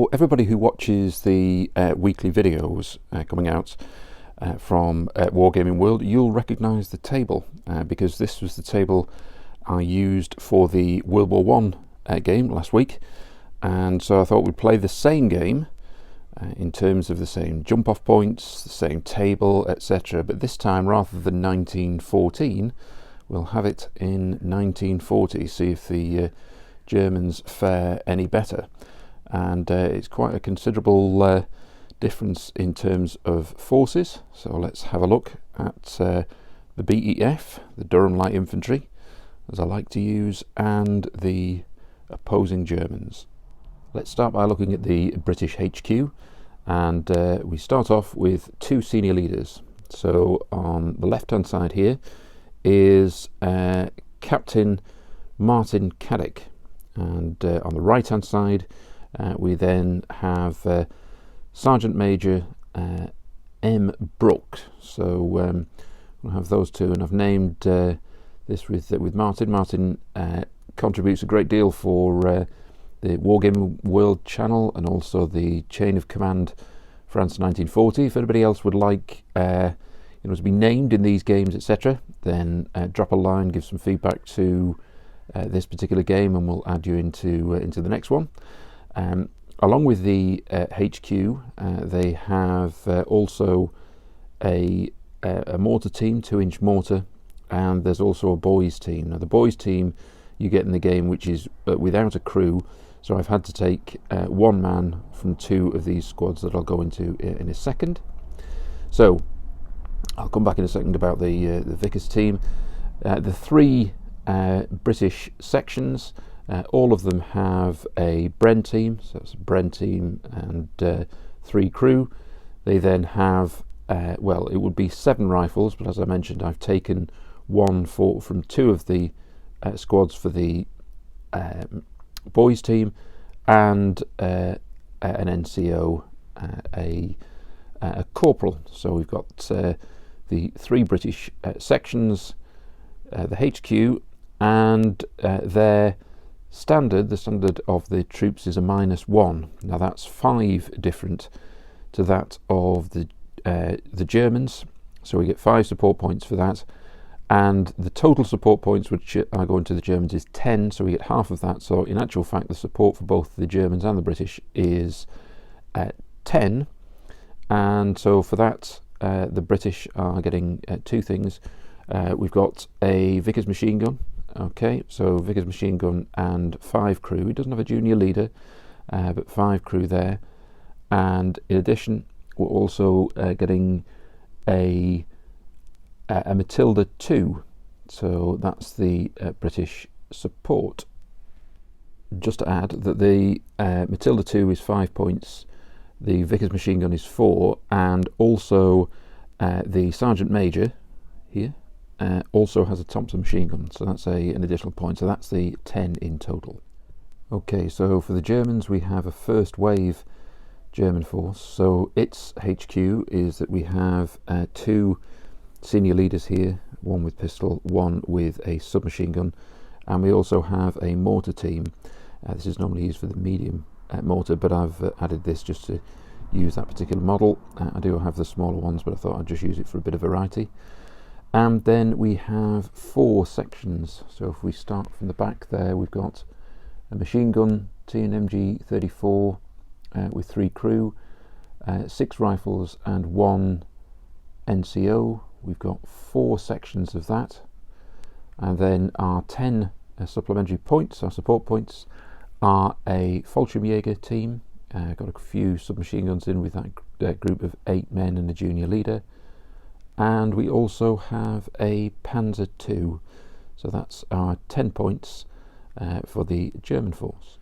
So everybody who watches the weekly videos coming out from Wargaming World, you'll recognise the table because this was the table I used for the World War One game last week, and so I thought we'd play the same game in terms of the same jump off points, the same table, etc. But this time, rather than 1914, we'll have it in 1940, see if the Germans fare any better. And it's quite a considerable difference in terms of forces. So let's have a look at the BEF, the Durham Light Infantry, as I like to use, and the opposing Germans. Let's start by looking at the British HQ, and we start off with two senior leaders. So on the left hand side here is Captain Martin Caddick, and on the right hand side we then have Sergeant Major M. Brooke. So we'll have those two, and I've named this with Martin. Martin contributes a great deal for the Wargaming World channel and also the Chain of Command France 1940. If anybody else would like to be named in these games, etc., then drop a line, give some feedback to this particular game, and we'll add you into the next one. Along with the HQ, they have also a mortar team, 2-inch mortar, and there's also a boys team. Now the boys team you get in the game, which is without a crew, so I've had to take one man from two of these squads that I'll go into in a second. So I'll come back in a second about the Vickers team. The three British sections, all of them have a Bren team, so it's a Bren team and 3 crew. They then have, well, it would be 7 rifles, but as I mentioned, I've taken one from 2 of the squads for the boys team, and an NCO, a corporal. So we've got the 3 British sections, the HQ, and their standard, the standard of the troops is a -1. Now that's 5 different to that of the Germans, so we get 5 support points for that, and the total support points which are going to the Germans is 10, so we get half of that. So in actual fact the support for both the Germans and the British is 10, and so for that the British are getting 2 things. We've got a Vickers machine gun. Okay, so Vickers machine gun and 5 crew. He doesn't have a junior leader, but 5 crew there. And in addition, we're also getting a Matilda 2. So that's the British support. Just to add that the Matilda 2 is 5 points, the Vickers machine gun is 4, and also the Sergeant Major here also has a Thompson machine gun, so that's an additional point, so that's the 10 in total. Okay, so for the Germans we have a first wave German force. So its HQ is that we have 2 senior leaders here, one with pistol, one with a submachine gun, and we also have a mortar team. This is normally used for the medium mortar, but I've added this just to use that particular model. I do have the smaller ones, but I thought I'd just use it for a bit of variety. And then we have 4 sections. So if we start from the back there, we've got a machine gun TNMG 34 with 3 crew, 6 rifles and 1 NCO. We've got 4 sections of that, and then our 10 supplementary points, our support points, are a Fallschirmjäger team. Got a few submachine guns in with that group of 8 men and a junior leader. And we also have a Panzer II, so that's our 10 points for the German force.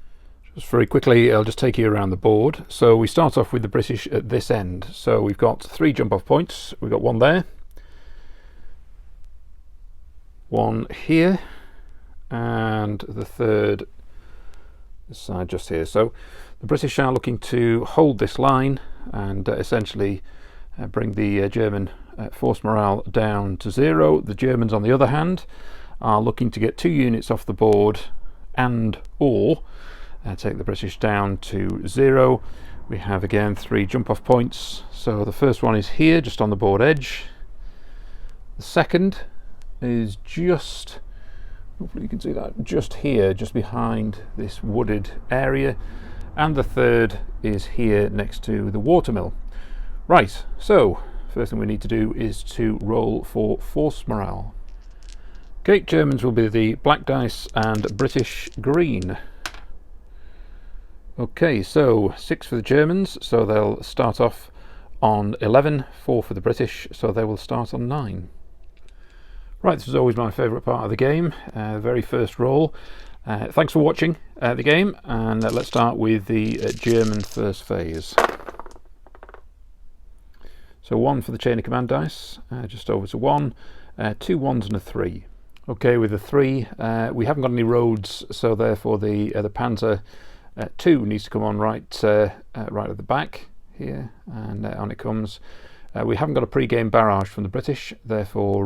Just very quickly, I'll just take you around the board. So we start off with the British at this end. So we've got 3 jump off points. We've got 1 there, 1 here, and the 3rd this side just here. So the British are looking to hold this line and essentially bring the German force morale down to 0. The Germans, on the other hand, are looking to get 2 units off the board and or take the British down to 0. We have again 3 jump off points. So the first one is here, just on the board edge. The second is just, hopefully you can see that, just here, just behind this wooded area. And the third is here next to the watermill. Right, so first thing we need to do is to roll for force morale. Okay, Germans will be the black dice and British green. Okay, so 6 for the Germans, so they'll start off on 11, 4 for the British, so they will start on 9. Right, this is always my favourite part of the game, the very first roll. Thanks for watching the game, and let's start with the German first phase. So 1 for the chain of command dice, just over to 1, 2 1s and a 3. Okay, with the 3, we haven't got any roads, so therefore the Panzer 2 needs to come on right at the back here, and on it comes. We haven't got a pre-game barrage from the British, therefore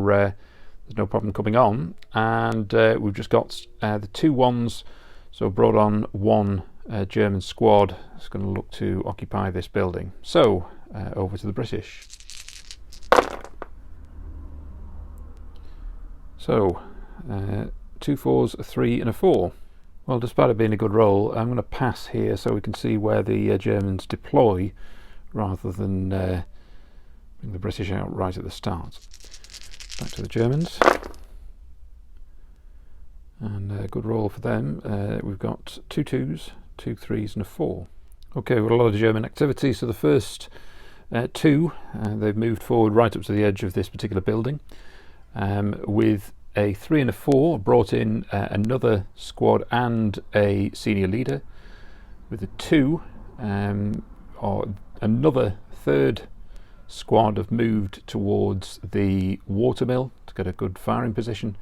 there's no problem coming on, and we've just got the 2 1s, so brought on 1 German squad. It's going to look to occupy this building. So over to the British. So 2 4s, a 3 and a 4. Well, despite it being a good roll, I'm going to pass here so we can see where the Germans deploy, rather than bring the British out right at the start. Back to the Germans, and a good roll for them. We've got 2 2s, 2 3s and a 4. Okay, we've got a lot of German activity. So the first 2, they've moved forward right up to the edge of this particular building, with a 3 and a 4, brought in another squad and a senior leader. With a 2, or another third squad have moved towards the watermill to get a good firing position,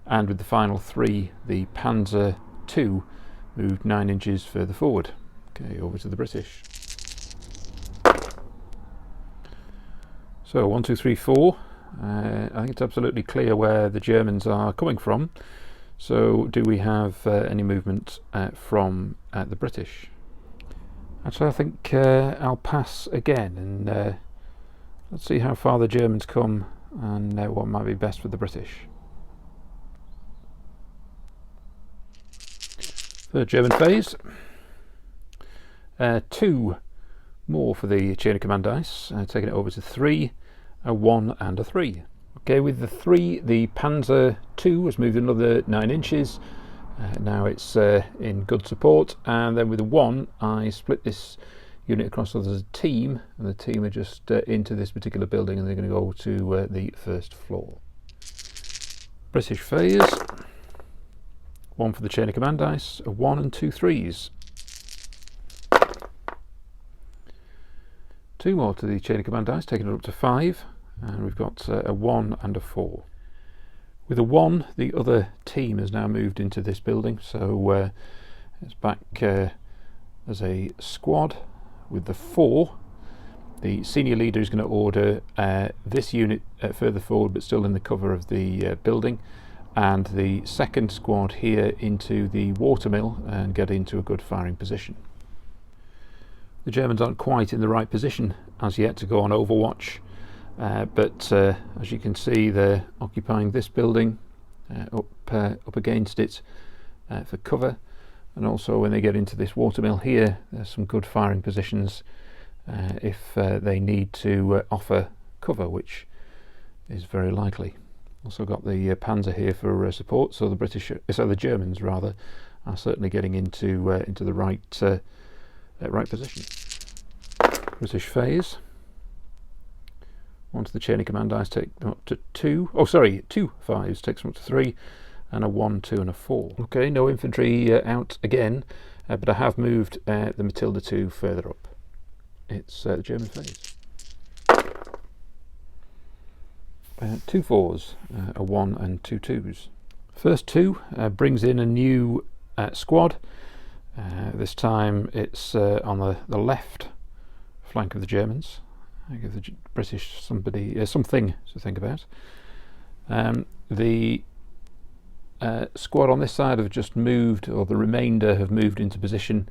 and with the final 3, the Panzer 2 moved 9 inches further forward. Okay, over to the British. So 1 2 3 4. I think it's absolutely clear where the Germans are coming from. So do we have any movement from the British? Actually, I think I'll pass again, and let's see how far the Germans come and what might be best for the British. Third German phase. 2 more for the chain of command dice, taking it over to 3, a 1 and a 3. Okay, with the 3, the Panzer 2 has moved another 9 inches. Now it's in good support, and then with the 1, I split this unit across as a team, and the team are just into this particular building, and they're going to go to the first floor. British phase. 1 for the chain of command dice, a 1 and 2 3s. 2 more to the chain of command dice, taking it up to 5, and we've got a 1 and a 4. With a 1, the other team has now moved into this building, so it's back as a squad. With the 4, the senior leader is going to order this unit further forward, but still in the cover of the building, and the second squad here into the watermill and get into a good firing position. The Germans aren't quite in the right position as yet to go on Overwatch, but as you can see, they're occupying this building, up against it for cover, and also when they get into this watermill here, there's some good firing positions if they need to offer cover, which is very likely. Also got the Panzer here for support, so the Germans rather are certainly getting into the right position. British phase. 1 to the chain of command dice, take them up to 2. Oh, sorry, 2 5s takes them up to 3, and a 1, 2, and a 4. Okay, no infantry out again, but I have moved the Matilda 2 further up. It's the German phase. 2 4s, a 1 and 2 2s. First 2 brings in a new squad. This time it's on the left flank of the Germans. I give the British something to think about. The squad on this side have just moved, or the remainder have moved into position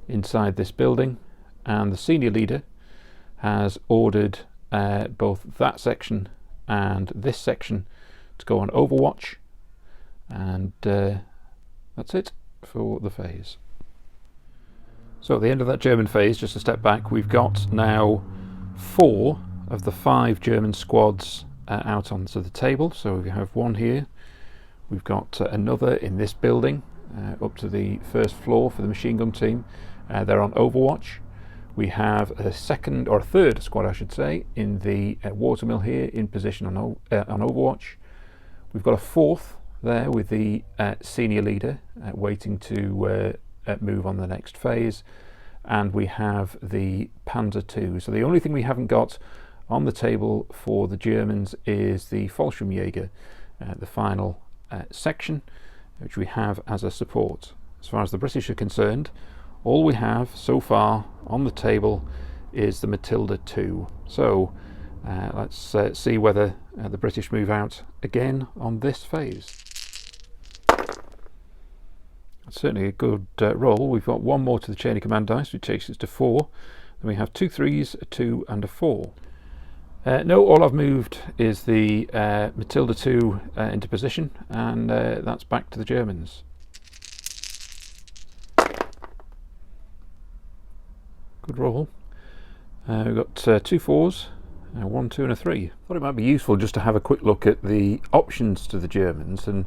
inside this building, and the senior leader has ordered both that section and this section to go on overwatch, and that's it for the phase. So at the end of that German phase, just a step back, we've got now 4 of the 5 German squads out onto the table. So we have one here, we've got another in this building up to the first floor for the machine gun team. They're on overwatch. We have a second, or a third squad I should say, in the watermill here in position on overwatch. We've got a fourth there with the senior leader waiting to move on the next phase, and we have the Panzer II. So the only thing we haven't got on the table for the Germans is the Fallschirmjäger, the final section, which we have as a support. As far as the British are concerned, all we have so far on the table is the Matilda II. So let's see whether the British move out again on this phase. That's certainly a good roll. We've got one more to the chain of command dice, which takes us to 4. Then we have 2 3s, a 2 and a 4. No, all I've moved is the Matilda II into position, and that's back to the Germans. Good roll. We've got 2 4s, 1 2 and a 3. Thought it might be useful just to have a quick look at the options to the Germans, and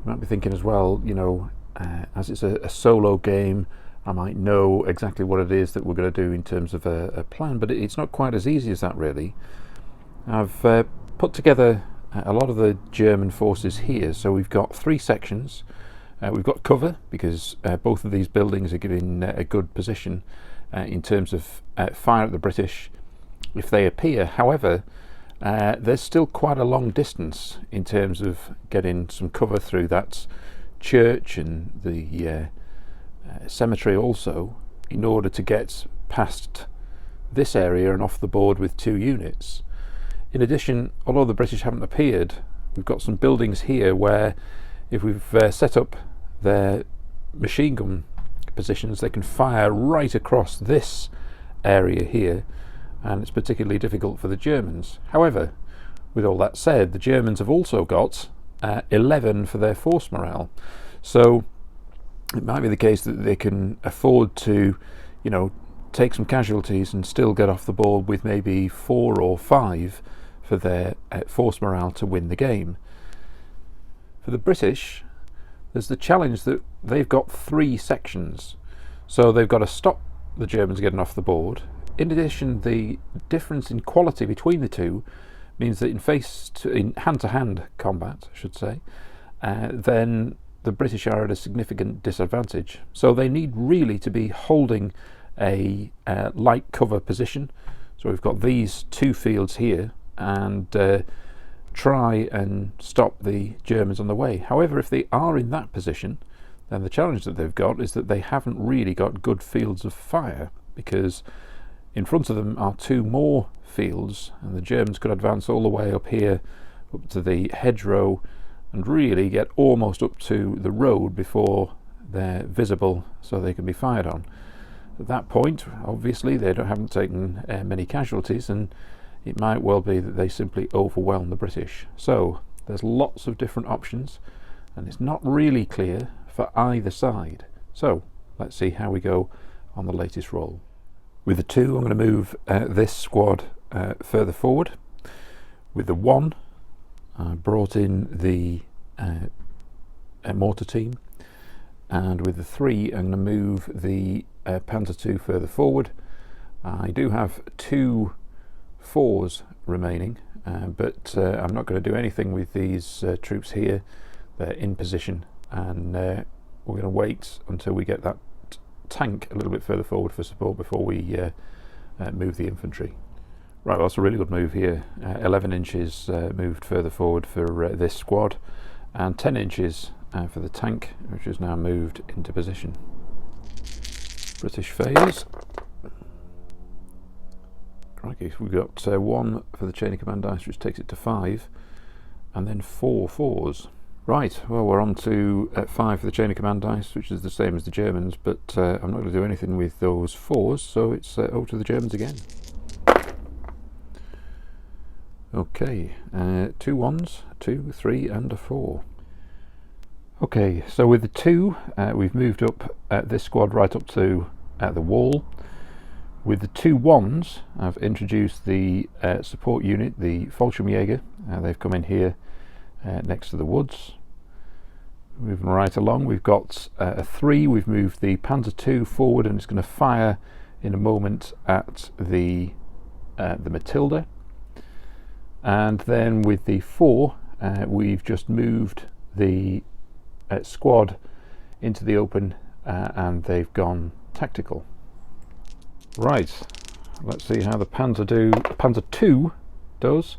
you might be thinking as well, you know, as it's a solo game, I might know exactly what it is that we're going to do in terms of a plan, but it's not quite as easy as that really. I've put together a lot of the German forces here. So we've got 3 sections. We've got cover, because both of these buildings are giving a good position in terms of fire at the British if they appear. However, there's still quite a long distance in terms of getting some cover through that church and the cemetery also, in order to get past this area and off the board with 2 units. In addition, although the British haven't appeared, we've got some buildings here where if we've set up their machine gun positions, they can fire right across this area here, and it's particularly difficult for the Germans. However, with all that said, the Germans have also got 11 for their force morale, so it might be the case that they can afford to, you know, take some casualties and still get off the board with maybe 4 or 5 for their force morale to win the game. For the British, there's the challenge that they've got 3 sections, so they've got to stop the Germans getting off the board. In addition, the difference in quality between the two means that in hand-to-hand combat, I should say, then the British are at a significant disadvantage. So they need really to be holding a light cover position. So we've got these 2 fields here, and try and stop the Germans on the way. However, if they are in that position, then the challenge that they've got is that they haven't really got good fields of fire, because in front of them are 2 more fields, and the Germans could advance all the way up here, up to the hedgerow, and really get almost up to the road before they're visible so they can be fired on. At that point, obviously, they haven't taken many casualties, and it might well be that they simply overwhelm the British. So there's lots of different options, and it's not really clear for either side. So let's see how we go on the latest roll. With the 2, I'm going to move this squad further forward. With the 1, I brought in the mortar team, and with the 3, I'm going to move the Panzer II further forward. I do have 2 4s remaining, but I'm not going to do anything with these troops here. They're in position, and we're going to wait until we get that tank a little bit further forward for support before we move the infantry. Right, well, that's a really good move here. 11 inches moved further forward for this squad, and 10 inches for the tank, which is now moved into position. British phase. Crikey, we've got 1 for the chain of command dice, which takes it to 5, and then 4 4s. Right, well, we're on to 5 for the chain of command dice, which is the same as the Germans, but I'm not going to do anything with those 4s, so it's over to the Germans again. Okay, 2 1s, 2, 3 and a 4. Okay, so with the 2, we've moved up this squad right up to the wall. With the 2 1s, I've introduced the support unit, the Fallschirmjäger. They've come in here next to the woods. Moving right along, we've got a 3. We've moved the Panzer II forward, and it's going to fire in a moment at the Matilda. And then with the 4, we've just moved the squad into the open, and they've gone tactical. Right, let's see how the Panzer II does,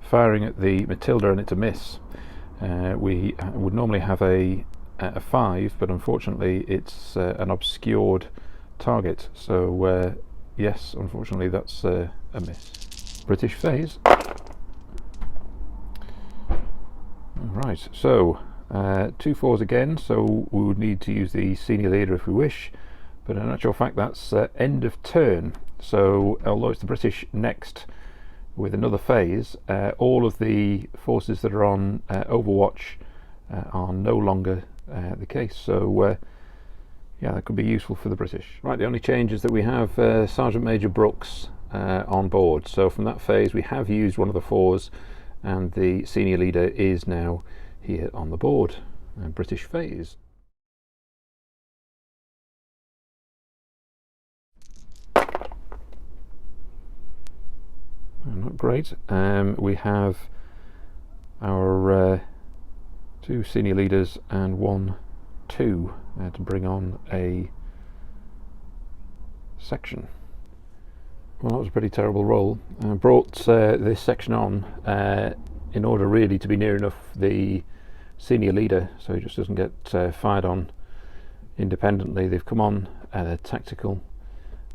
firing at the Matilda, and it's a miss. We would normally have a 5, but unfortunately it's an obscured target, so yes, unfortunately that's a miss. British phase. Right, so 2 4s again, so we would need to use the senior leader if we wish, but in actual fact that's end of turn. So although it's the British next with another phase, all of the forces that are on Overwatch are no longer the case, so yeah, that could be useful for the British. Right, the only change is that we have Sergeant Major Brooks on board, so from that phase we have used one of the 4s, and the senior leader is now here on the board. British phase. Not great. We have our 2 senior leaders and 1 2 to bring on a section. Well, that was a pretty terrible roll. I brought this section on in order really to be near enough the senior leader so he just doesn't get fired on independently. They've come on tactical,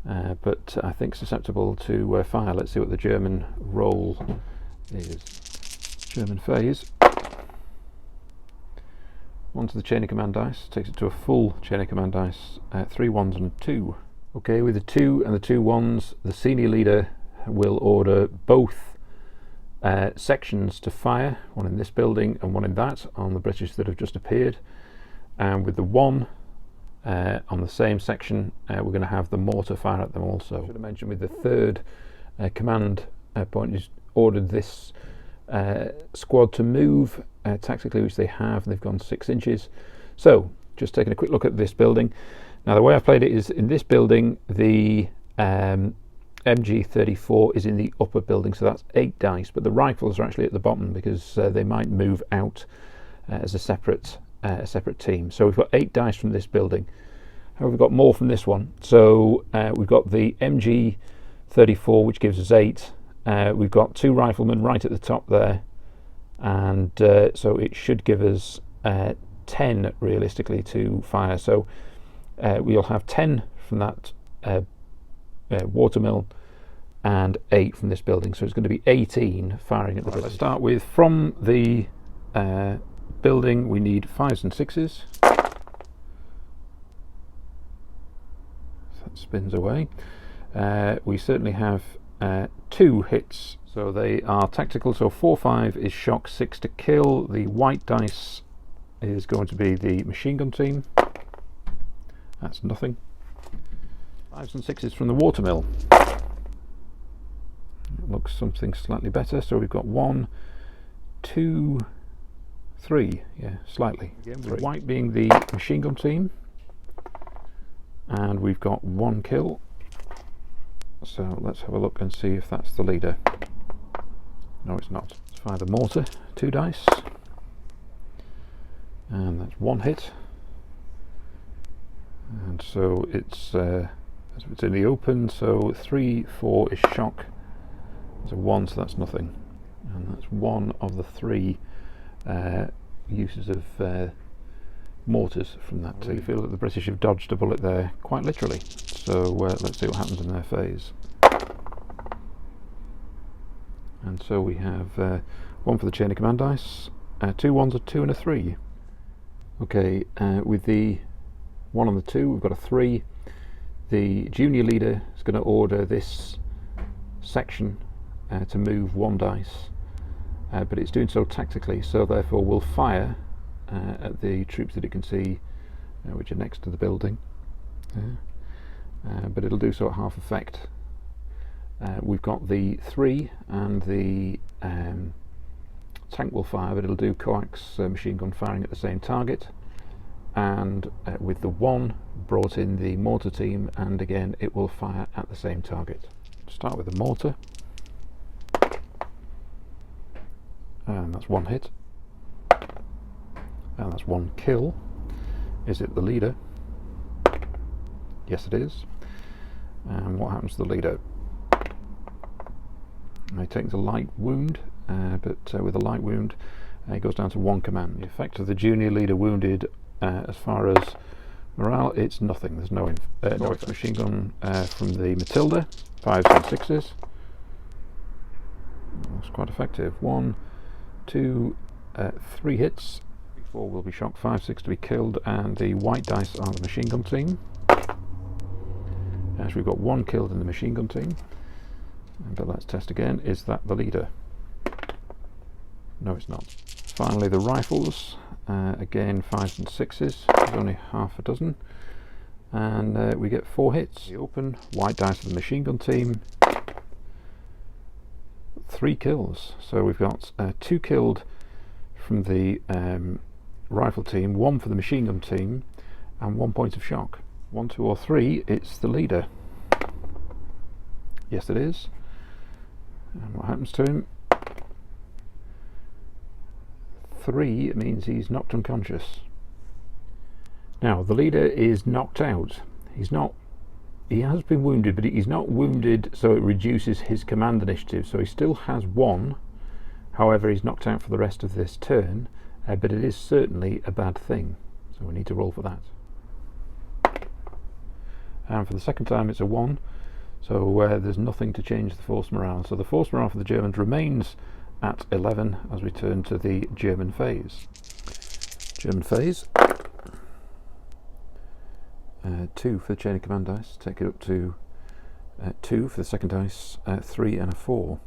but I think susceptible to fire. Let's see what the German roll is. German phase. Onto the chain of command dice, takes it to a full chain of command dice, 3 1s and 2. Okay, with the 2 and the 2 1s, the senior leader will order both sections to fire, one in this building and one in that, on the British that have just appeared. And with the 1 on the same section, we're going to have the mortar fire at them also. I should have mentioned with the 3rd command point, is ordered this squad to move tactically, which they have, and they've gone 6 inches. So, just taking a quick look at this building. Now the way I've played it is, in this building the MG34 is in the upper building, so that's 8 dice, but the rifles are actually at the bottom because they might move out as a separate team. So we've got 8 dice from this building. However, we've got more from this one. So we've got the MG34, which gives us 8. We've got 2 riflemen right at the top there, and so it should give us 10 realistically to fire. So we'll have 10 from that watermill and 8 from this building, so it's going to be 18 firing at the British. Let's start with, from the building we need 5s and 6s. That spins away. We certainly have 2 hits, so they are tactical, so 4-5 is shock, 6 to kill. The white dice is going to be the machine gun team. That's nothing. 5s and 6s from the watermill. It looks something slightly better, so we've got 1, 2, 3, yeah, slightly. Again, with white being the machine gun team, and we've got 1 kill. So let's have a look and see if that's the leader. No, it's not. Let's fire the mortar, 2 dice, and that's 1 hit. And so it's in the open, so 3, 4 is shock. There's a 1, so that's nothing. And that's 1 of the 3 uses of mortars from that team. I feel that the British have dodged a bullet there, quite literally. So let's see what happens in their phase. And so we have 1 for the chain of command dice, 2 1s, a 2 and a 3. Okay, with the 1 and the 2 we've got a 3. The junior leader is going to order this section to move 1 dice, but it's doing so tactically, so therefore we'll fire at the troops that it can see which are next to the building, but it'll do so at half effect. We've got the 3 and the tank will fire, but it'll do coax machine gun firing at the same target, and with the 1 brought in the mortar team, and again it will fire at the same target. Start with the mortar, and that's 1 hit, and that's 1 kill. Is it the leader? Yes it is. And what happens to the leader? He takes a light wound, but with a light wound it goes down to 1 command. The effect of the junior leader wounded, as far as morale, it's nothing. There's no machine gun from the Matilda, 5s and 6s. That's quite effective. 1, 2, 3 hits. 4 will be shocked, 5, 6 to be killed, and the white dice are the machine gun team. As we've got 1 killed in the machine gun team. But let's test again. Is that the leader? No, it's not. Finally, the rifles. Again, 5s and 6s. There's only half a dozen. And we get 4 hits. The open, white dice of the machine gun team. 3 kills. So we've got 2 killed from the rifle team, 1 for the machine gun team, and 1 point of shock. 1, 2 or 3, it's the leader. Yes it is. And what happens to him? 3 means he's knocked unconscious. Now the leader is knocked out. He has been wounded, but he's not wounded so it reduces his command initiative, so he still has 1. However, he's knocked out for the rest of this turn, but it is certainly a bad thing, so we need to roll for that. And for the second time it's a 1, so there's nothing to change the force morale. So the force morale for the Germans remains at 11 as we turn to the German phase. German phase. 2 for the chain of command dice, take it up to 2 for the second dice, 3 and a 4.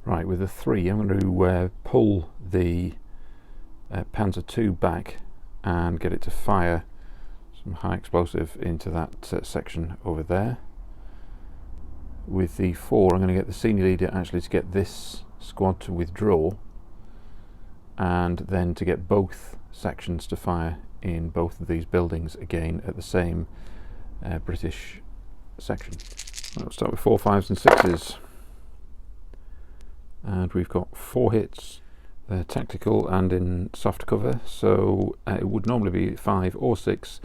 Right, with a 3 I'm going to pull the Panzer II back and get it to fire some high explosive into that section over there. With the 4 I'm going to get the senior leader actually to get this squad to withdraw, and then to get both sections to fire in both of these buildings again at the same British section. We'll start with 4, 5s and 6s, and we've got 4 hits. They're tactical and in soft cover, so it would normally be 5 or 6,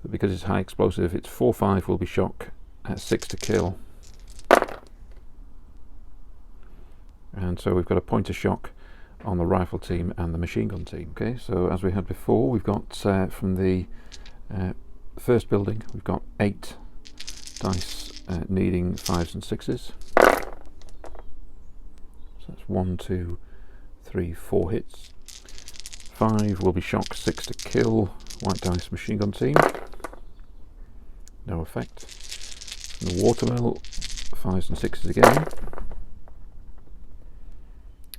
but because it's high explosive, it's 4, 5 will be shock, 6 to kill. And so we've got a point of shock on the rifle team and the machine gun team. Okay, so as we had before, we've got from the first building, we've got 8 dice needing 5s and 6s. So that's 1, 2, 3, 4 hits. 5 will be shock, 6 to kill. White dice machine gun team. No effect. From the watermill, 5s and 6s again.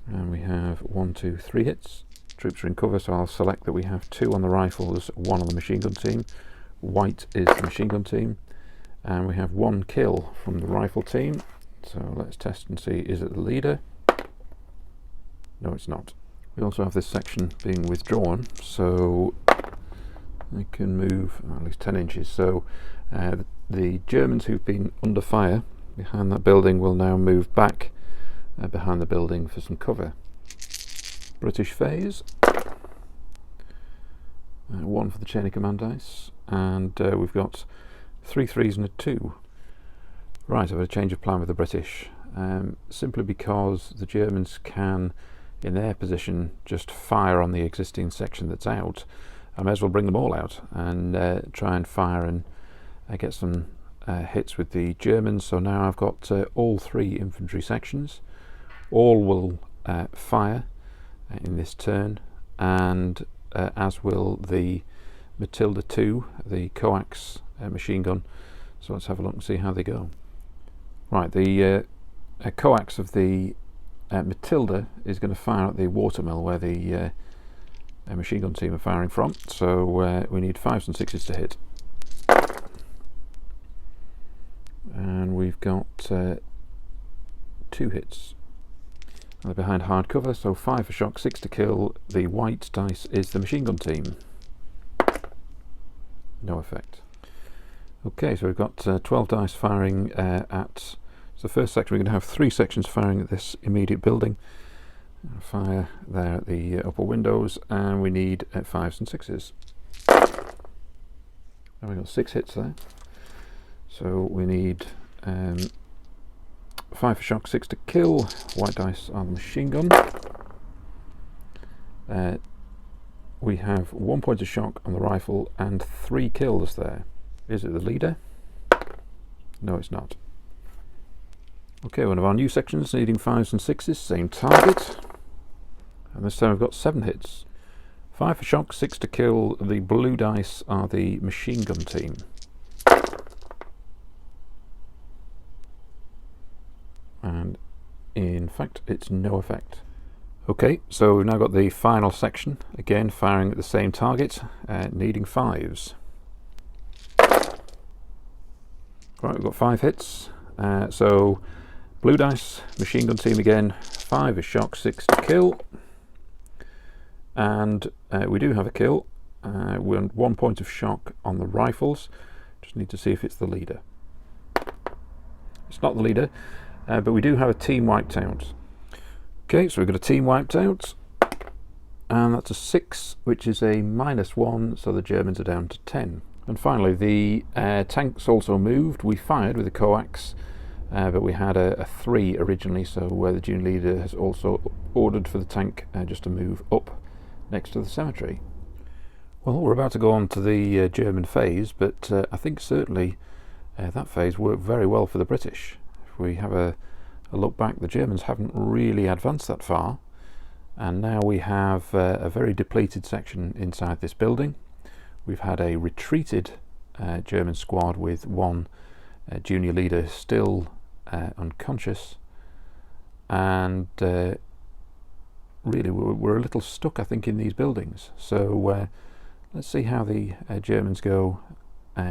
And we have 1, 2, 3 hits. Troops are in cover, so I'll select that we have 2 on the rifles, 1 on the machine gun team. White is the machine gun team. And we have 1 kill from the rifle team. So let's test and see, is it the leader? No, it's not. We also have this section being withdrawn, so they can move at least 10 inches. So the Germans who've been under fire behind that building will now move back behind the building for some cover. British phase. 1 for the chain of command dice, and we've got 3 3s and a 2. Right, I've had a change of plan with the British, simply because the Germans can, in their position, just fire on the existing section that's out. I may as well bring them all out and try and fire and get some hits with the Germans. So now I've got all 3 infantry sections. All will fire in this turn, and as will the Matilda 2, the coax machine gun. So let's have a look and see how they go. Right, the coax of the Matilda is going to fire at the watermill where the machine gun team are firing from. So we need 5s and 6s to hit. And we've got 2 hits. They're behind hard cover, so 5 for shock, 6 to kill. The white dice is the machine gun team. No effect. Okay, so we've got 12 dice firing at the first section. We're going to have 3 sections firing at this immediate building. Fire there at the upper windows, and we need 5s and 6s. And we've got 6 hits there. So we need 5 for shock, 6 to kill. White dice on the machine gun. We have 1 point of shock on the rifle and 3 kills there. Is it the leader? No, it's not. Okay, one of our new sections needing 5s and 6s, same target. And this time we've got 7 hits. 5 for shock, 6 to kill. The blue dice are the machine gun team. And in fact, it's no effect. Okay, so we've now got the final section, again firing at the same target, needing 5s. Right, we've got 5 hits, so blue dice, machine gun team again, 5 is shock, 6 to kill, and we do have a kill. We're on 1 point of shock on the rifles. Just need to see if it's the leader. It's not the leader, but we do have a team wiped out. Okay, so we've got a team wiped out, and that's a 6, which is a -1, so the Germans are down to 10. And finally, the tanks also moved. We fired with the coax, but we had a 3 originally, so the junior leader has also ordered for the tank just to move up next to the cemetery. Well, we're about to go on to the German phase, but I think certainly that phase worked very well for the British. If we have a look back, the Germans haven't really advanced that far, and now we have a very depleted section inside this building. We've had a retreated German squad with 1 junior leader still unconscious, and really we're a little stuck, I think, in these buildings. So let's see how the Germans go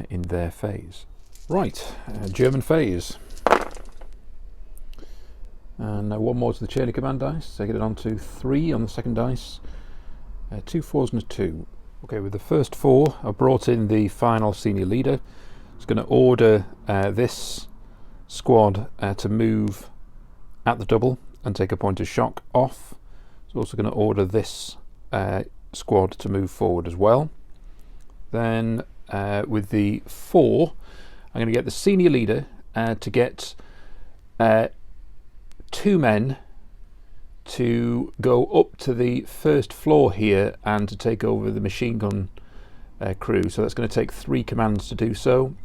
in their phase. Right, German phase. And 1 more to the chain of command dice, taking it on to 3 on the second dice, 2 4s and a 2. Okay, with the first 4, I brought in the final senior leader. It's going to order this squad to move at the double and take a point of shock off. It's also going to order this squad to move forward as well. Then with the 4, I'm going to get the senior leader to get 2 men to go up to the first floor here and to take over the machine gun crew. So that's going to take 3 commands to do so.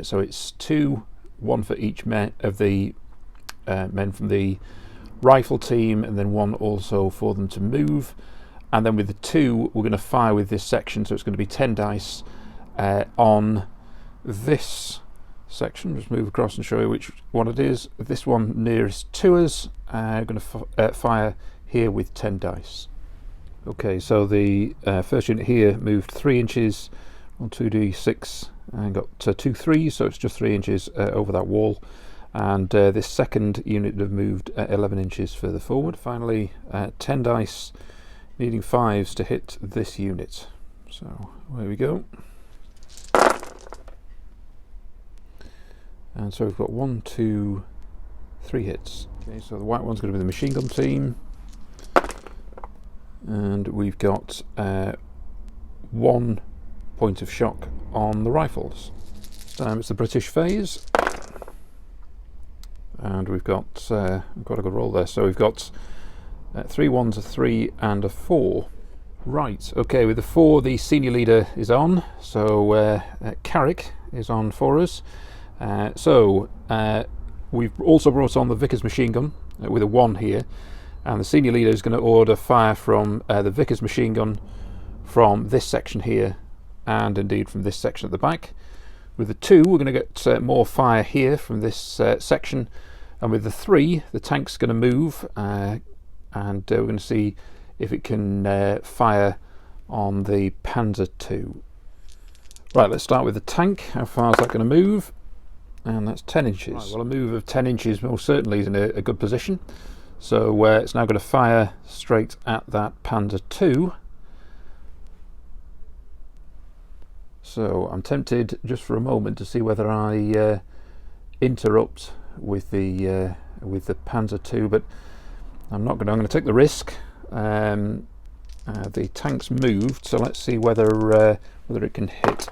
So it's 2, 1 for each men of the men from the rifle team, and then 1 also for them to move. And then with the 2, we're going to fire with this section, so it's going to be 10 dice on this section. Just move across and show you which one it is. This one nearest to us, I'm going to fire here with 10 dice. Okay, so the first unit here moved 3 inches on 2d6 and got 2 3s, so it's just 3 inches over that wall. And this second unit have moved 11 inches further forward. Finally, 10 dice, needing 5s to hit this unit. So there we go. And so we've got 1 2 3 hits. Okay, so the white one's going to be the machine gun team, and we've got 1 point of shock on the rifles. This time it's the British phase, and we've got quite a good roll there. So we've got 3 1s, a 3 and a 4. Right, okay, with the 4 the senior leader is on, so Carrick is on for us. We've also brought on the Vickers machine gun with a 1 here, And the senior leader is going to order fire from the Vickers machine gun from this section here, and indeed from this section at the back. With the 2, we're going to get more fire here from this section, and with the 3, the tank's going to move, and we're going to see if it can fire on the Panzer II. Right, let's start with the tank. How far is that going to move? And that's 10 inches. Right, well, a move of 10 inches most certainly is in a good position. So it's now going to fire straight at that Panzer II. So I'm tempted just for a moment to see whether I interrupt with the Panzer II, but I'm not going to. I'm going to take the risk. The tank's moved, so let's see whether it can hit.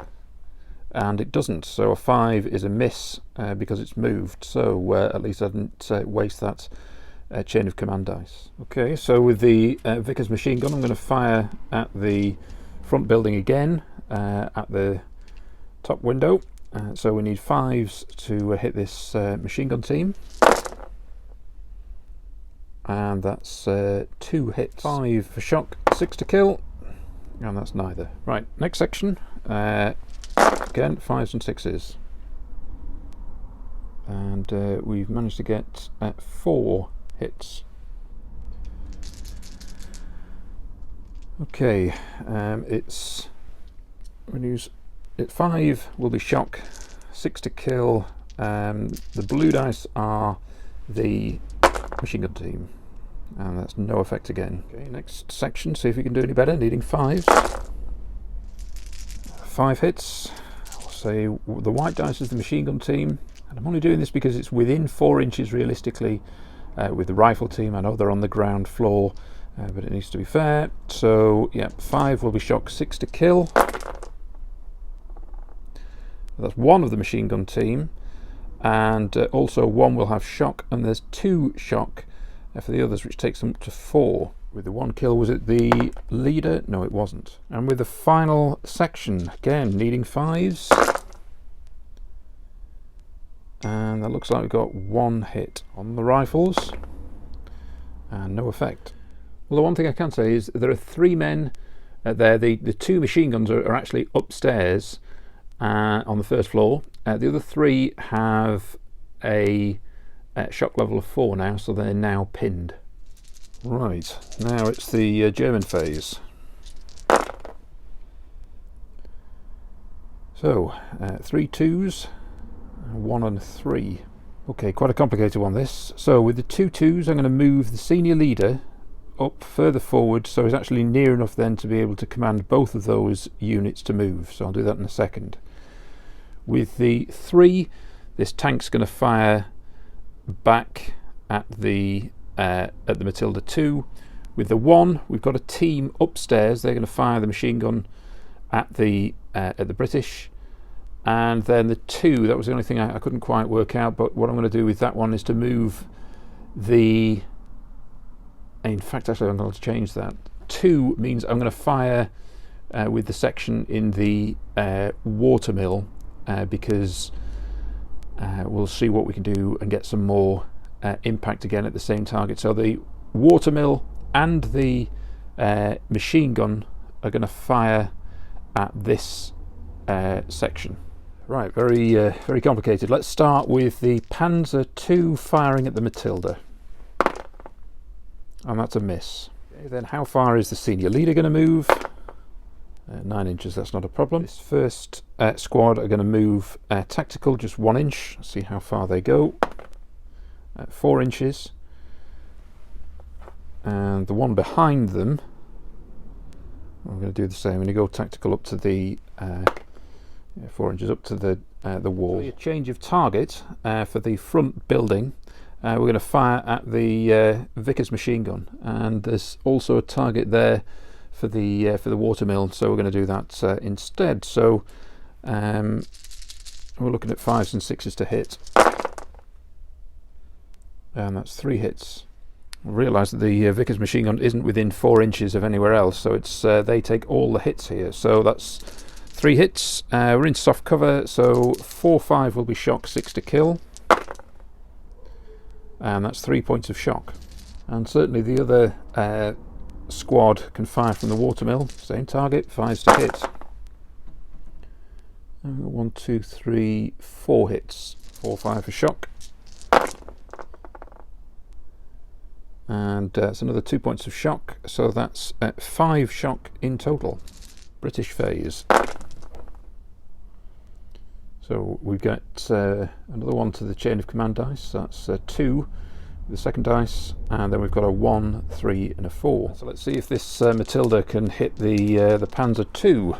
And it doesn't, so a 5 is a miss because it's moved, so at least I didn't waste that chain of command dice. Okay, so with the Vickers machine gun, I'm going to fire at the front building again, at the top window. So we need 5s to hit this machine gun team. And that's 2 hits. 5 for shock, 6 to kill, and that's neither. Right, next section. Again, 5s and 6s. And we've managed to get 4 hits. Okay, it's 5 will be shock, 6 to kill. The blue dice are the machine gun team, and that's no effect again. Okay, next section, see if we can do any better, needing 5s. 5 hits. I'll say the white dice is the machine gun team, and I'm only doing this because it's within 4 inches realistically with the rifle team. I know they're on the ground floor, but it needs to be fair. So yeah, 5 will be shock, 6 to kill. That's 1 of the machine gun team, and also 1 will have shock, and there's 2 shock for the others, which takes them up to 4. With the 1 kill, was it the leader? No, it wasn't. And with the final section, again needing 5s, and that looks like we've got 1 hit on the rifles and no effect. Well, the one thing I can say is there are 3 men there. The 2 machine guns are actually upstairs on the first floor. The other 3 have a shock level of 4 now, so they're now pinned. Right, now it's the German phase. So 3 2s, 1 and 3. Okay, quite a complicated one this. So with the 2 2s, I'm going to move the senior leader up further forward, so he's actually near enough then to be able to command both of those units to move. So I'll do that in a second. With the 3, this tank's going to fire back at the Matilda 2. With the 1, we've got a team upstairs. They're going to fire the machine gun at the British, and then the 2, that was the only thing I couldn't quite work out, but what I'm going to do with that one is to move the, in fact actually I'm going to change that. 2 means I'm going to fire with the section in the watermill, because we'll see what we can do and get some more impact again at the same target. So the watermill and the machine gun are going to fire at this section. Right, very complicated. Let's start with the Panzer II firing at the Matilda, and that's a miss. Okay, then how far is the senior leader going to move? 9 inches, that's not a problem. This first squad are going to move tactical, just 1 inch. See how far they go. 4 inches. And the one behind them, I'm going to do the same. I'm going to go tactical up to the 4 inches up to the wall. So a change of target for the front building. We're going to fire at the Vickers machine gun, and there's also a target there for the watermill, so we're going to do that instead. So we're looking at 5s and 6s to hit, and that's 3 hits. I realise that the Vickers machine gun isn't within 4 inches of anywhere else, so it's they take all the hits here. So that's 3 hits. We're in soft cover, so 4-5 will be shock, 6 to kill, and that's 3 points of shock. And certainly the other squad can fire from the watermill. Same target, 5s to hit. 1, 2, 3, 4 hits. 4 fire for shock. And it's another 2 points of shock, so that's 5 shock in total. British phase. So we've got another one to the chain of command dice. That's 2 with the second dice, and then we've got a 1, 3 and a 4. So let's see if this Matilda can hit the Panzer II.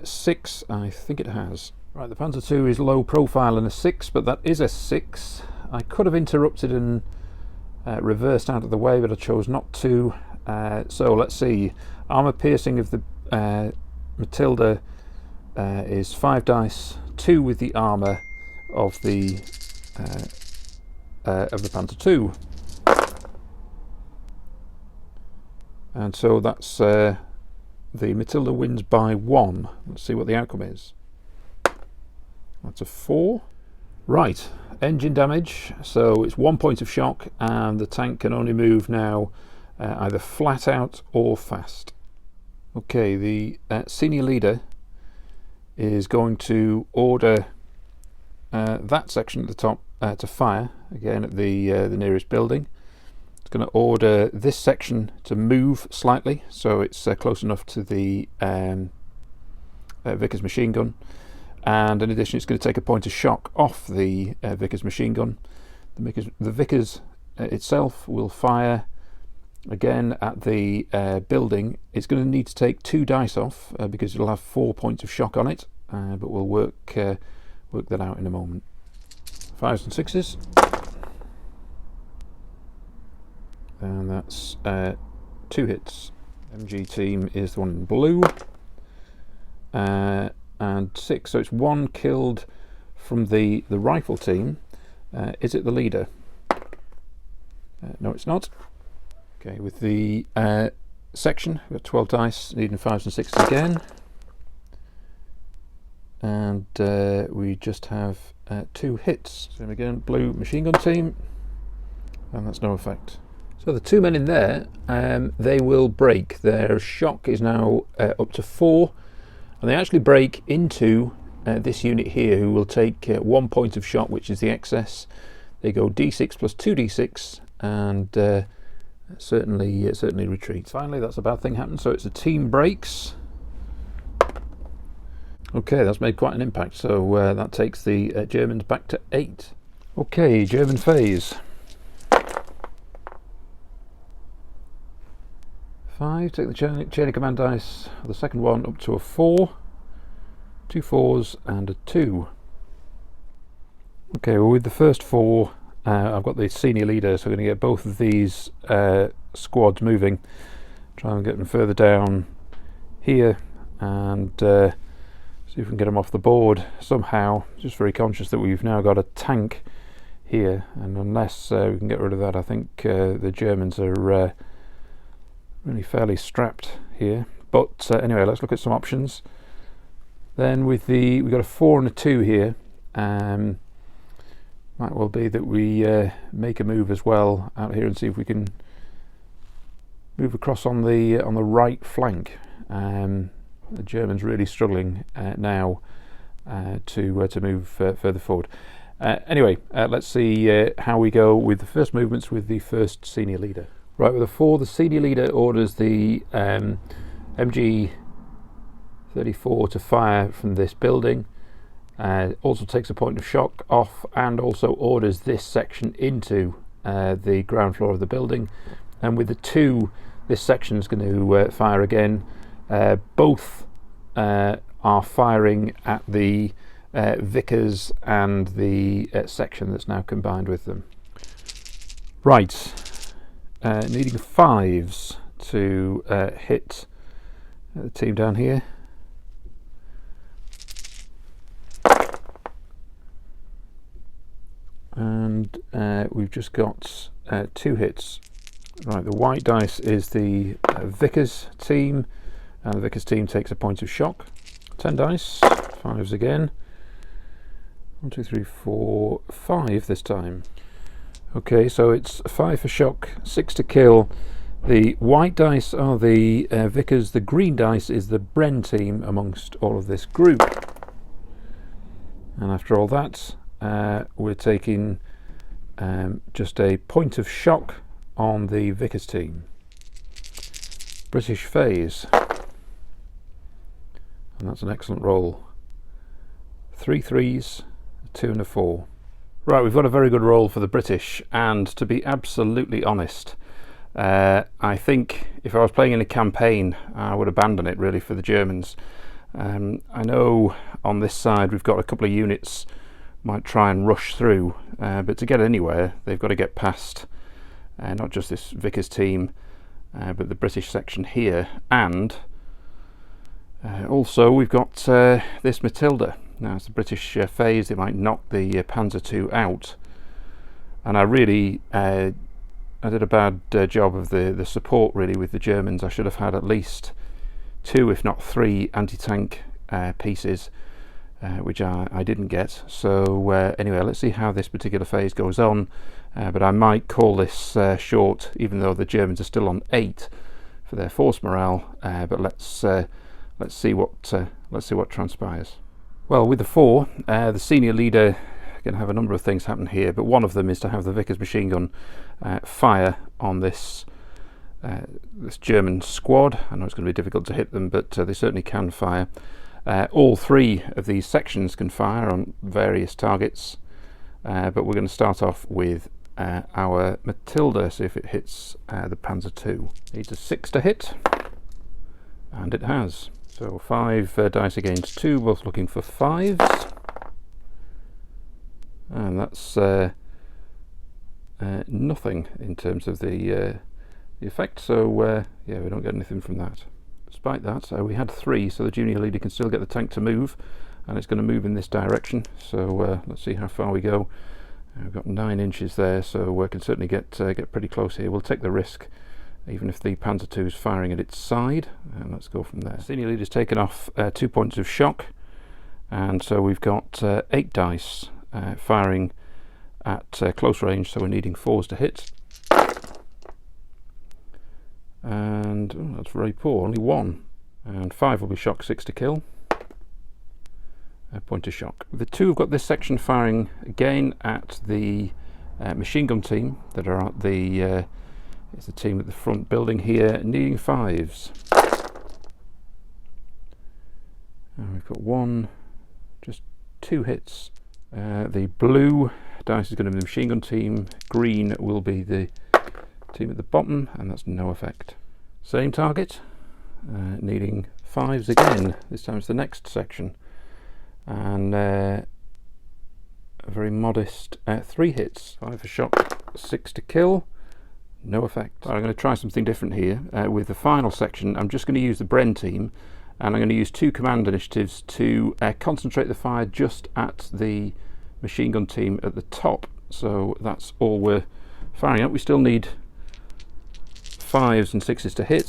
6, I think it has. Right, the Panzer II is low profile and a 6, but that is a 6. I could have interrupted and reversed out of the way, but I chose not to. So let's see. Armour piercing of the Matilda is 5 dice, 2 with the armour of the Panzer II. And so that's the Matilda wins by 1. Let's see what the outcome is. That's a 4. Right, engine damage, so it's 1 point of shock, and the tank can only move now either flat out or fast. Okay, the senior leader is going to order that section at the top to fire, again at the nearest building. It's going to order this section to move slightly, so it's close enough to the Vickers machine gun. And in addition, it's going to take a point of shock off the Vickers machine gun. The Vickers itself will fire again at the building. It's going to need to take 2 dice off because it'll have 4 points of shock on it, but we'll work that out in a moment. 5s and 6s. And that's 2 hits. MG team is the one in blue. And 6, so it's 1 killed from the rifle team. Is it the leader? No, it's not. Okay, with the section, we've got 12 dice, needing 5s and 6s again. And we just have 2 hits. So again, blue machine gun team, and that's no effect. So the 2 men in there, they will break. Their shock is now up to 4. And they actually break into this unit here, who will take 1 point of shot, which is the excess. They go d6 plus 2d6, and certainly retreat. Finally, that's a bad thing happened, so it's a team breaks. Okay, that's made quite an impact, so that takes the Germans back to 8. Okay, German phase. 5, take the chain of command dice, the second one up to a 4, 2 4s and a 2. Okay, well with the first 4, I've got the senior leader, so we're going to get both of these squads moving, try and get them further down here, and see if we can get them off the board somehow. Just very conscious that we've now got a tank here, and unless we can get rid of that, I think the Germans are really fairly strapped here. But anyway, let's look at some options. Then with we've got a 4 and a 2 here. Might well be that we make a move as well out here and see if we can move across on the right flank. The Germans really struggling now to move further forward. Anyway, let's see how we go with the first movements with the first senior leader. Right, with a 4, the senior leader orders the MG 34 to fire from this building. Also takes a point of shock off, and also orders this section into the ground floor of the building. And with the 2, this section is going to fire again. Both are firing at the Vickers and the section that's now combined with them. Right. Needing 5s to hit the team down here. And we've just got 2 hits. Right, the white dice is the Vickers team, and the Vickers team takes a point of shock. 10 dice, 5s again. 1, 2, 3, 4, 5 this time. Okay, so it's 5 for shock, 6 to kill. The white dice are the Vickers, the green dice is the Bren team amongst all of this group. And after all that, we're taking just a point of shock on the Vickers team. British phase. And that's an excellent roll. 3 3s, a 2 and a 4. Right, we've got a very good roll for the British, and to be absolutely honest, I think if I was playing in a campaign, I would abandon it really for the Germans. I know on this side we've got a couple of units might try and rush through, but to get anywhere they've got to get past not just this Vickers team, but the British section here, and also we've got this Matilda. Now it's the British phase, it might knock the Panzer II out, and I really I did a bad job of the support really with the Germans. I should have had at least 2 if not 3 anti-tank pieces, which I didn't get. So anyway, let's see how this particular phase goes on, but I might call this short, even though the Germans are still on 8 for their force morale, but let's see what transpires. Well, with the 4, the senior leader can have a number of things happen here, but one of them is to have the Vickers machine gun fire on this German squad. I know it's going to be difficult to hit them, but they certainly can fire. All 3 of these sections can fire on various targets, but we're going to start off with our Matilda, see if it hits the Panzer II. Needs a 6 to hit, and it has. So 5 dice against 2, both looking for 5s. And that's nothing in terms of the effect, so yeah, we don't get anything from that. Despite that, we had 3, so the junior leader can still get the tank to move, and it's going to move in this direction, so let's see how far we go. We've got 9 inches there, so we can certainly get pretty close here. We'll take the risk, even if the Panzer II is firing at its side, and let's go from there. Senior leader's taken off 2 points of shock, and so we've got 8 dice firing at close range, so we're needing 4s to hit. And that's very poor, only 1. And 5 will be shock, 6 to kill. A point of shock. The 2 have got this section firing again at the machine gun team that are at the it's the team at the front building here, needing 5s. And we've got 1, just 2 hits. The blue dice is going to be the machine gun team, green will be the team at the bottom, and that's no effect. Same target, needing 5s again. This time it's the next section, and a very modest 3 hits. 5 for shock, 6 to kill. No effect. I'm going to try something different here. With the final section, I'm just going to use the Bren team, and I'm going to use 2 command initiatives to concentrate the fire just at the machine gun team at the top. So that's all we're firing at. We still need 5s and 6s to hit,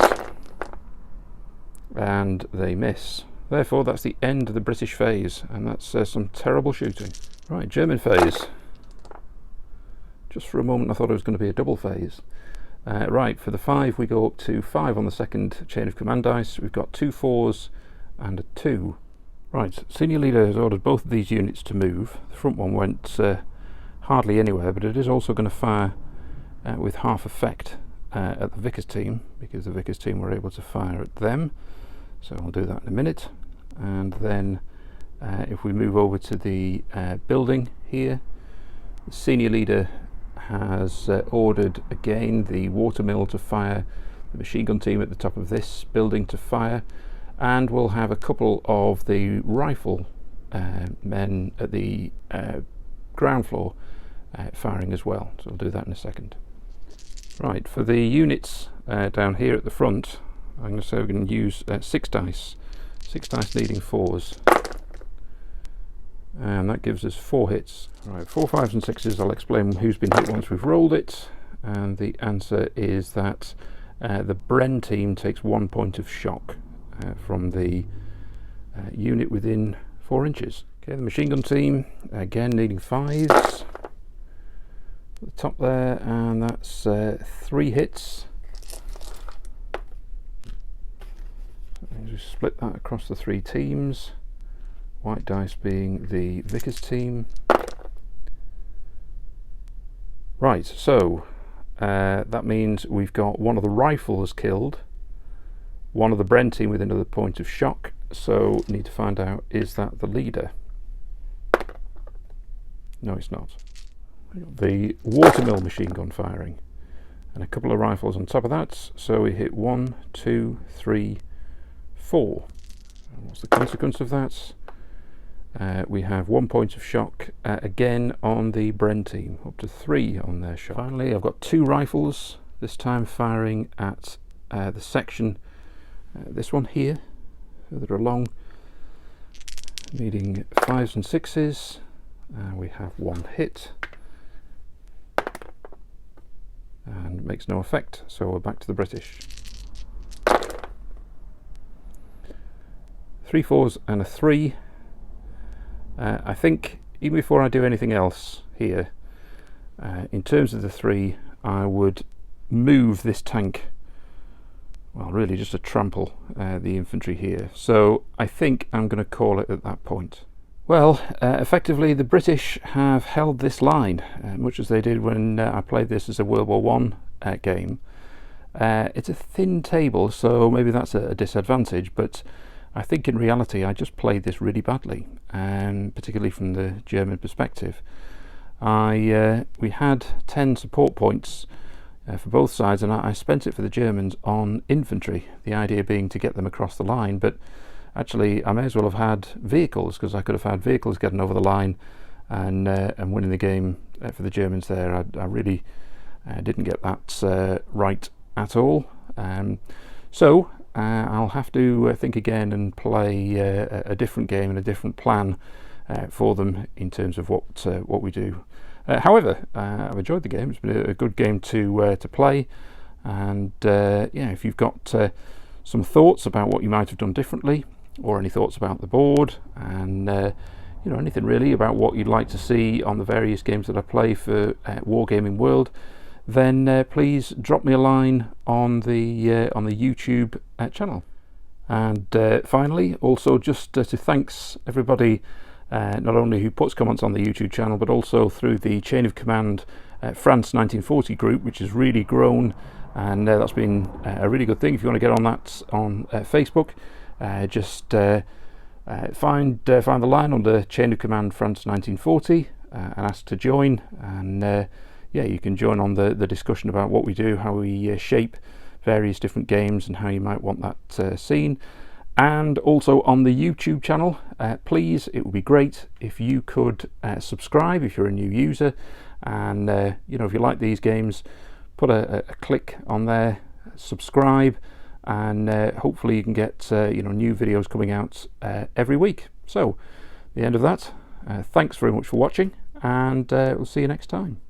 and they miss. Therefore, that's the end of the British phase, and that's some terrible shooting. Right, German phase. Just for a moment I thought it was going to be a double phase. Right, for the 5 we go up to 5 on the second chain of command dice. We've got 2 4s and a 2. Right, senior leader has ordered both of these units to move. The front one went hardly anywhere, but it is also going to fire with half effect at the Vickers team, because the Vickers team were able to fire at them. So I'll do that in a minute. And then if we move over to the building here, the senior leader has ordered again the watermill to fire, the machine gun team at the top of this building to fire, and we'll have a couple of the rifle men at the ground floor firing as well. So I'll do that in a second. Right, for the units down here at the front, I'm going to say we're going to use 6 dice. 6 dice needing 4s. And that gives us 4 hits. Right, 4 5s and 6s. I'll explain who's been hit once we've rolled it. And the answer is that the Bren team takes 1 point of shock from the unit within 4 inches. Okay, the machine gun team, again needing 5s. the top there, and that's 3 hits. Just split that across the 3 teams. White dice being the Vickers team. Right, so that means we've got one of the rifles killed, one of the Bren team with another point of shock, so need to find out, is that the leader? No, it's not. The watermill machine gun firing, and a couple of rifles on top of that, so we hit 1, 2, 3, 4. And what's the consequence of that? We have 1 point of shock again on the Bren team, up to 3 on their shock. Finally, I've got 2 rifles, this time firing at the section, this one here, further along, needing 5s and 6s. We have 1 hit, and makes no effect, so we're back to the British. 3 4s and a 3. I think even before I do anything else here, in terms of the 3, I would move this tank, well, really just to trample the infantry here. So I think I'm going to call it at that point. Well, effectively the British have held this line, much as they did when I played this as a World War I game. It's a thin table, so maybe that's a disadvantage, but I think in reality I just played this really badly, particularly from the German perspective. We had 10 support points for both sides, and I spent it for the Germans on infantry, the idea being to get them across the line, but actually I may as well have had vehicles, because I could have had vehicles getting over the line and winning the game for the Germans there. I really didn't get that right at all. So I'll have to think again and play a different game and a different plan for them in terms of what we do. However, I've enjoyed the game. It's been a good game to play, and yeah, if you've got some thoughts about what you might have done differently, or any thoughts about the board, and you know, anything really about what you'd like to see on the various games that I play for Wargaming World, then please drop me a line on the YouTube channel. And finally, also just to thanks everybody, not only who puts comments on the YouTube channel, but also through the Chain of Command France 1940 group, which has really grown, and that's been a really good thing. If you want to get on that on Facebook, just find the line on the Chain of Command France 1940 and ask to join, and yeah, you can join on the discussion about what we do, how we shape various different games, and how you might want that seen. And also on the YouTube channel, please, it would be great if you could subscribe if you're a new user, and you know, if you like these games, put a click on there, subscribe, and hopefully you can get you know, new videos coming out every week. So the end of that, thanks very much for watching, and we'll see you next time.